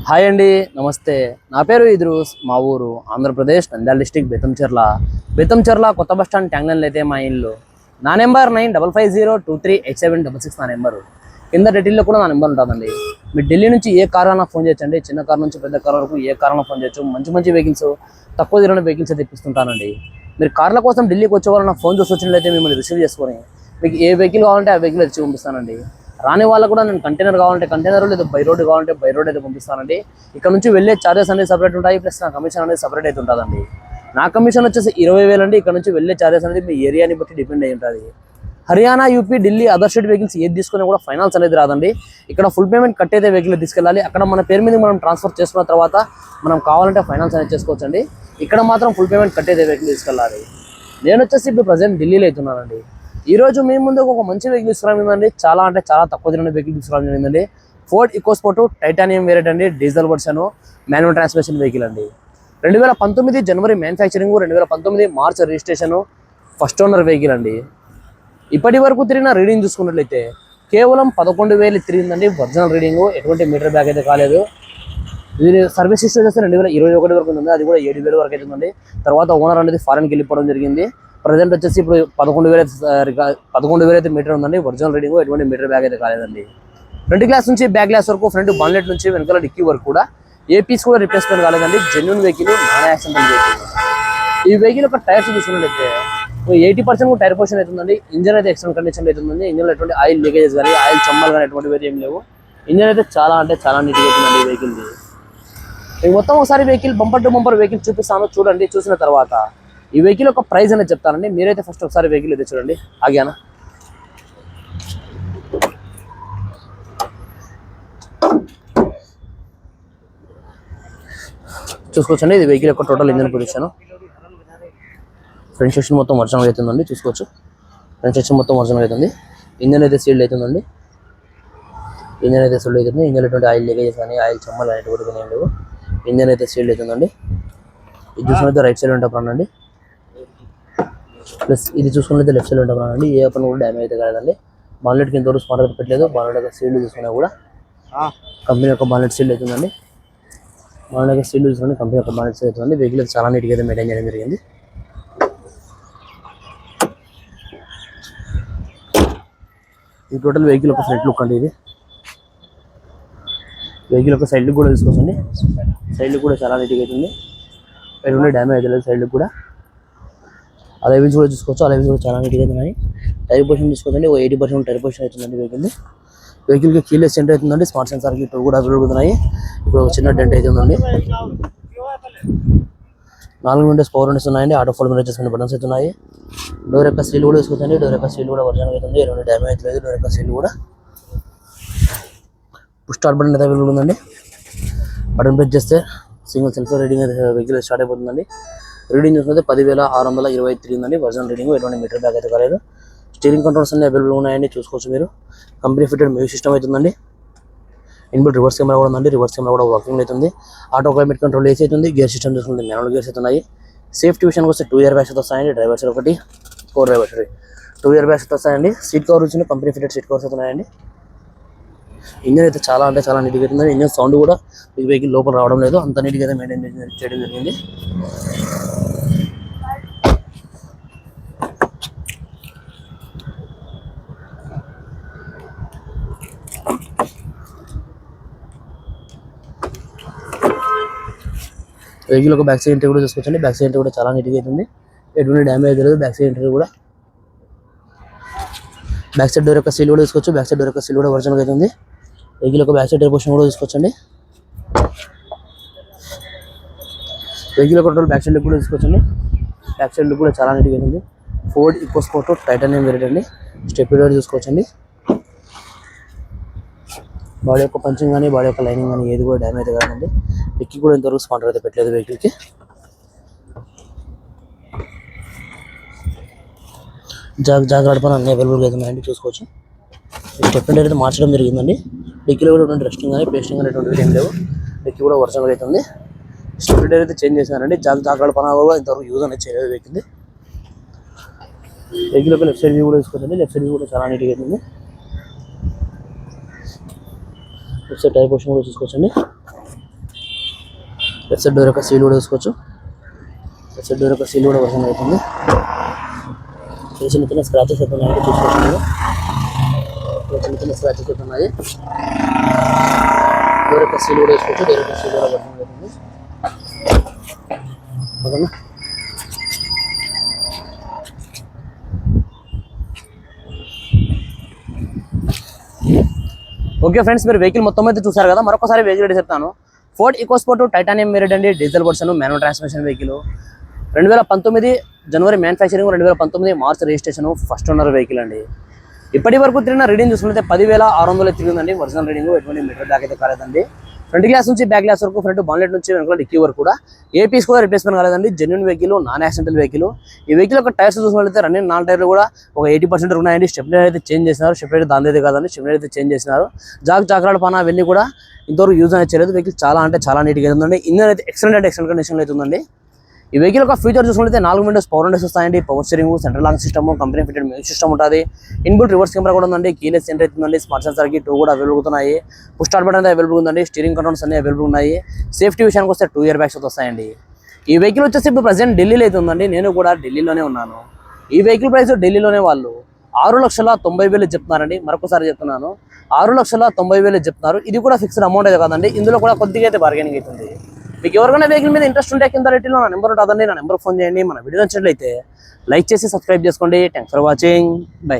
Hi అండి, నమస్తే. నా పేరు ఇద్రూస్. మా ఊరు ఆంధ్రప్రదేశ్ నంద్యాల డిస్టిక్ బెతంచెర్ల కొత్త బస్ స్టాండ్ ట్యాంగ్లైన్లో అయితే మా ఇల్లు. నా నెంబర్ 9550238766 నా నెంబరు. కింద డీటెయిల్లో కూడా నా నెంబర్ ఉంటుందండి. మీరు ఢిల్లీ నుంచి ఏ కార్ అయినా ఫోన్ చేయొచ్చండి. చిన్న కార్ నుంచి పెద్ద కార్ వరకు ఏ కార్ అయినా ఫోన్ చేయొచ్చు. మంచి మంచి వెహికల్స్, తక్కువ ధరలో వెహికల్స్ తెప్పిస్తుంటానండి. మీరు కార్ల కోసం ఢిల్లీకి వచ్చే వాళ్ళు నా ఫోన్ చూసి వచ్చినట్లయితే మిమ్మల్ని రిసీవ్ చేసుకొని మీకు ఏ వెహికల్ కావాలంటే ఆ వెహికల్ తెచ్చి పంపిస్తానండి. రాని వాళ్ళకు కూడా నేను కంటైనర్ కావాలంటే కంటైనర్, లేదా బై రోడ్ కావాలంటే బై రోడ్ అయితే పంపిస్తానండి. ఇక్కడ నుంచి వెళ్ళే ఛార్జెస్ అనేది సపరేట్ ఉంటాయి, ప్లస్ నా కమిషన్ అనేది సపరేట్ అయితే ఉంటుందండి. నా కమిషన్ వచ్చేసి 20,000 అండి. ఇక్కడ నుంచి వెళ్ళే ఛార్జెస్ అనేది మీ ఏరియాని బట్టి డిపెండ్ అయి ఉంటుంది. Haryana, UP, Delhi, other state vehicles ఏది తీసుకున్నా కూడా ఫైనాన్స్ అనేది రాదండి. ఇక్కడ ఫుల్ పేమెంట్ కట్టేదే వెహికల్ తీసుకెళ్ళాలి. అక్కడ మన పేరు మీద మనం ట్రాన్స్ఫర్ చేసుకున్న తర్వాత మనం కావాలంటే ఫైనాన్స్ అనేది చేసుకోవచ్చండి. ఇక్కడ మాత్రం ఫుల్ పేమెంట్ కట్టేదే వెహికల్ తీసుకెళ్ళాలి. నేను వచ్చేసి ఇప్పుడు ప్రజెంట్ ఢిల్లీలో అవుతున్నానండి. ఈ రోజు మీ ముందు ఒక మంచి వెహికల్ తీసుకురామిందండి. చాలా అంటే చాలా తక్కువ ధరలో వెహికల్ తీసుకురావడం జరిగిందండి. ఫోర్డ్ ఈకోస్పోర్ట్ టైటానియం వేరియంట్ అండి. Diesel version, manual transmission vehicle అండి. 2019 జనవరి manufacturing, 2019 March registration, first owner vehicle అండి. ఇప్పటి వరకు తిరిగిన రీడింగ్ చూసుకున్నట్లయితే కేవలం 11,000 తిరిగిందండి. ఒరిజినల్ రీడింగ్, ఎటువంటి మీటర్ బ్యాక్ అయితే కాలేదు. ఇది సర్వీస్ హిస్టరీ చేస్తే 2021 వరకు ఉంది, అది కూడా 7,000 వరకు అవుతుందండి. తర్వాత ఓనర్ అనేది ఫారెన్కి వెళ్ళిపోవడం జరిగింది. ప్రజెంట్ వచ్చేసి ఇప్పుడు 11,000 అయితే మీటర్ ఉందండి. ఒరిజినల్ రీడింగ్, ఎటువంటి మీటర్ బ్యాగ్ అయితే కాలేదండి. ఫ్రంట్ గ్లాస్ నుంచి బ్యాక్ గ్లాస్ వరకు, ఫ్రంట్ బాన్లెట్ నుంచి వెనకాల డిక్కీ వరకు కూడా ఏ పీస్ కూడా రిప్లేస్మెంట్ కాలేదండి. Genuine vehicle, non accidental vehicle. ఈ వెహికల్ యొక్క టైర్స్ చూసుకున్నట్లయితే 80% టైర్ పోర్షన్ అవుతుందండి. ఇంజన్ అయితే ఎక్సలెంట్ కండిషన్ అవుతుందండి. ఇంజన్లో ఎటువంటి ఆయిల్ లీకేజెస్ కానీ, ఆయిల్ చమ్మలు కానీ ఎటువంటివి అయితే ఏం లేవు. ఇంజన్ అయితే చాలా అంటే చాలా నీట్గా అవుతుందండి ఈ వెహికల్ది. మీకు మొత్తం ఒకసారి vehicle bumper to bumper vehicle చూపిస్తాను, చూడండి. చూసిన తర్వాత ఈ వెహికల్ యొక్క ప్రైస్ అనేది చెప్తానండి. మీరైతే ఫస్ట్ ఒకసారి వెహికల్ అయితే చూడండి. ఆగానా? చూసుకోవచ్చండి. ఇది వెహికల్ యొక్క total engine position. Front section మొత్తం ఒరిజినల్ అవుతుందండి. చూసుకోవచ్చు, ఫ్రంట్ సెక్షన్ మొత్తం ఒరిజినల్ అవుతుంది. ఇంజన్ అయితే సీల్డ్ అవుతుందండి. ఇంజన్ అయితే సీల్డ్ అవుతుంది. ఇంజన్ ఎటువంటి ఆయిల్ లీకేజెస్ కానీ, ఆయిల్ చమ్మలు అనేటువంటి ఏం లేవు. ఇంజన్ అయితే సీల్డ్ అవుతుందండి. ఇది చూసుకున్నైతే రైట్ సైడ్ ఉంటానండి. ప్లస్ ఇది చూసుకున్నైతే లెఫ్ట్ సైడ్ ఉంటానండి. ఏ పని కూడా డ్యామేజ్ అయితే కాదండి. బాన్లెట్కి ఇంతవరకు స్మార్ట్ అయితే పెట్టలేదు. బాన్లెట్ యొక్క సీల్డ్ చూసుకున్నా కూడా కంపెనీ యొక్క బాన్లెట్ సీల్డ్ అవుతుందండి. బాన్లెట్ యొక్క సీల్డ్ చూసుకుని కంపెనీ యొక్క బాన్లెట్ సీల్డ్ అవుతుంది. వెహికల్ చాలా నీట్గా అయితే మెయింటైన్ చేయడం జరిగింది. ఇది టోటల్ వెహికల్ ఒక ఫ్రంట్ లుక్ అండి. ఇది వెహికల్ యొక్క సైడ్ లుక్ కూడా తీసుకోవచ్చండి. సైడ్ లుక్ కూడా చాలా నీట్గా అవుతుంది. ఎటువంటి డ్యామేజ్ అయితే లేదు. సైడ్ లుక్ కూడా అలైవిన్స్ కూడా చూసుకోవచ్చు. అలైవిన్స్ కూడా చాలా నీట్గా అవుతున్నాయి. టైర్ పొజిషన్ చూసుకోవచ్చండి. 80% టైర్ పొజిషన్ అవుతుందండి వెహికల్కి కీలెస్ ఎంటర్ అవుతుందండి. స్మార్ట్ సెన్సార్కి ఇప్పుడు కూడా అవైలబుల్ ఉన్నాయి. ఇప్పుడు చిన్న డెంట్ అయితే ఉందండి. 4 విండోస్ పవర్ విండోస్ ఉన్నాయండి. ఆటో ఫోల్డ్ అడ్జస్ట్మెంట్ బటన్స్ అయితే ఉన్నాయి. డోర్ యొక్క సీల్ కూడా తీసుకోవచ్చండి. డోర్ యొక్క సీల్ కూడా ఒరిజినల్ అవుతుంది. ఎటువంటి డ్యామేజ్ లేదు. డోర్ యొక్క సీల్ కూడా పుష్ స్టార్ట్ బటన్ అయితే అవైలబుల్ ఉందండి. బటన్ ప్రెస్ చేస్తే సింగిల్ సెల్ఫ్ రీడింగ్ అయితే వెహికల్ స్టార్ట్ అయిపోతుందండి. రీడింగ్ చూసుకుంటే 10,625 తిరిగిందండి. ఒరిజినల్ రీడింగ్, ఎటువంటి మీటర్ బ్యాక్ అయితే కాలేదు. స్టీరింగ్ కంట్రోల్స్ అన్ని అవైలబుల్ ఉన్నాయండి. చూసుకోవచ్చు మీరు. కంపెనీ ఫిటెడ్ మ్యూజిక్ సిస్టమ్ అవుతుందండి. ఇన్బుల్ రివర్స్ కెమెరా కూడా ఉందండి. రివర్స్ కెమెరా కూడా వర్కింగ్ అవుతుంది. ఆటో క్లైమేట్ కంట్రోల్ ఏసీ అవుతుంది. గేర్ సిస్టమ్ చూసుకుంటే మాన్యువల్ గేర్స్ అవుతున్నాయి. సేఫ్టీ విషయానికి వస్తే 2 ఇయర్ బ్యాగ్స్ వస్తాయండి. డ్రైవర్ సైడ్ ఒకటి, four driver side 2 air bags వస్తాయండి. సీట్ కవర్ వచ్చిన కంపెనీ ఫిటెడ్ సీట్ కవర్స్ అవుతున్నాయండి. ఇంజన్ అయితే చాలా అంటే చాలా నీట్గా అవుతుంది. ఇంజన్ సౌండ్ కూడా ఈ వెహికల్ లోపల రావడం లేదు. అంత నీట్గా అయితే మెయింటైన్ చేయడం జరిగింది. వెహికల్ ఒక బ్యాక్ సైడ్ ఎంట్రీ కూడా చూసుకోవచ్చండి. బ్యాక్ సైడ్ ఎంట్రీ కూడా చాలా నీట్గా అవుతుంది. ఎటువంటి డ్యామేజ్ లేదు. బ్యాక్ సైడ్ ఎంట్రీ కూడా, బ్యాక్ సైడ్ డోర్ యొక్క సీల్ కూడా తీసుకోవచ్చు. బ్యాక్ సైడ్ డోర్ యొక్క సీల్ కూడా ఒరిజినల్ అవుతుంది. వెహికల్ యొక్క బ్యాక్ సైడ్ టైర్ పొజిషన్ కూడా తీసుకోవచ్చండి. వెహికల్ యొక్క టోటల్ బ్యాక్ సైడ్ లుక్ కూడా తీసుకోవచ్చండి. బ్యాక్ సైడ్ లుక్ కూడా చాలా నీట్గా అవుతుంది. ఫోర్డ్ ఈకోస్పోర్ట్ టైటానియం వేరియంట్ అండి. స్టెప్ డోర్ చూసుకోవచ్చండి. బాడీ యొక్క పంచింగ్ కానీ, బాడీ యొక్క లైనింగ్ కానీ ఏది కూడా డ్యామేజ్ కాదండి. డిక్కీ కూడా ఇంతవరకు స్పాండర్ అయితే పెట్టలేదు వెహికల్కి. జాగ్రత్త అన్ని అవైలబుల్గా అవుతున్నాయండి. చూసుకోవచ్చు. స్టెప్ అయితే మార్చడం జరిగిందండి. డిక్కీలో కూడా ఎటువంటి రెస్టింగ్ కానీ, పేస్టింగ్ కానీ ఎటువంటి ఏం లేవు. డిక్కీ కూడా ఒరిజినల్ అవుతుంది. స్టెప్ అయితే చేంజ్ చేశానండి. జాగ్రత్త కూడా ఇంతవరకు యూజ్ అనేది చేయలేదు వెహికల్. వెహికల్ యొక్క లెఫ్ట్ సైడ్ వ్యూ కూడా తీసుకోవచ్చండి. లెఫ్ట్ సైడ్ వ్యూ కూడా చాలా నీట్గా అవుతుంది. లెఫ్ట్ సైడ్ టైర్ పొజిషన్ కూడా చూసుకోవచ్చండి. లెఫ్ట్ సైడ్ డోర్ యొక్క సీల్ కూడా చూసుకోవచ్చు. లెఫ్ట్ సైడ్ డోర్ యొక్క సీల్ కూడా వర్షం అవుతుంది. చిన్న చిన్న స్క్రాచెస్ అయితే ఉన్నాయి చూసుకోవచ్చు. చిన్న చిన్న స్క్రాచెస్ అయితే ఉన్నాయి. డోర్ యొక్క సీల్ కూడా వేసుకోవచ్చు. డోర్ యొక్క సీల్ కూడా వర్షం అవుతుంది. ఓకేనా. ఓకే ఫ్రెండ్స్, మీరు వెహికల్ మొత్తం అయితే చూసారు కదా. మరొకసారి వెహికల్ రేట్ చెప్తాను. ఫోర్డ్ ఈకోస్పోర్ట్ టైటానియం మెరిట్ అండి, diesel version, manual transmission vehicle. 2019 జనవరి manufacturing, 2019 March registration, first owner vehicle అండి. ఇప్పటి వరకు తిరిగిన రీడింగ్ చూసుకుంటే 10,600 తిరిగిందండి. ఒరిజినల్ రీడింగ్, ఎటువంటి మీటర్ బ్యాక్ అయితే కాలేదండి. ఫ్రంట్ గ్లాస్ నుంచి బ్యాక్ గ్లాస్ వరకు, ఫ్రంట్ బాన్లెట్ నుంచి వెనకాల డిక్కీ వరకు కూడా ఏ పీస్ కూడా రిప్లేస్మెంట్ కాలేదండి. Genuine vehicle, non accidental vehicle. ఈ వెహికల్ యొక్క టైర్స్ చూసుకుంటే రన్నింగ్ 4 టైర్లు కూడా ఒక 80% ఉన్నాయండి. స్టెప్లైజర్ అయితే చేంజ్ చేసినారు. స్టెప్లైజర్ దాని కాదండి, స్టెప్లైజర్ అయితే చేంజ్ చేసినారు. జాగ్రాల పాన అవన్నీ కూడా ఇంతవరకు యూజ్ అనేది చేయలేదు. వెహికల్ చాలా అంటే చాలా నీట్గా ఉందండి. ఇంజన్ అయితే ఎక్సలెంట్ కండిషన్లో అయితే ఉందండి. ఈ వెహికల్ యొక్క ఫీచర్ చూసుకుంటే 4 విండోస్ పవర్ విండోస్ వస్తాయండి. Power steering, central lock system, company fitted music system ఉంటుంది. ఇన్బుల్ట్ రివర్స్ కెమెరా కూడా ఉందండి. కీలెస్ ఎంట్రీ అవుతుందండి. స్మార్ట్ సెన్సార్ కి 2 కూడా అవైలబుల్ అవుతున్నాయి. పుష్ స్టార్ట్ బటన్ అయితే అవైలబుల్ ఉందండి. స్టీరింగ్ కంట్రోల్స్ అన్ని అవైలబుల్ ఉన్నాయి. సేఫ్టీ విషయానికి వస్తే 2 ఇయర్ బ్యాగ్స్ వస్తాయండి. ఈ వెహికల్ వచ్చేసి ఇప్పుడు ప్రజెంట్ ఢిల్లీలో అయితే ఉందండి. నేను కూడా ఢిల్లీలోనే ఉన్నాను. ఈ వెహికల్ ప్రైస్ ఢిల్లీలోనే వాళ్ళు 6,90,000 చెప్తున్నారండి. మరొకసారి చెప్తున్నాను, 6,90,000 చెప్తున్నారు. ఇది కూడా ఫిక్స్డ్ అమౌంట్ అయితే కాదండి. ఇందులో కూడా కొద్దిగా అయితే బార్గెనింగ్ అవుతుంది. మీకు ఎవరికైనా వెహికల్ మీద ఇంట్రెస్ట్ ఉంటే కింద రేట్లో నా నెంబర్ ఉంటుందండి. నా నెంబర్ ఫోన్ చేయండి. మన వీడియో నచ్చినట్లయితే లైక్ చేసి సబ్స్క్రైబ్ చేసుకోండి. Thanks for watching. బై.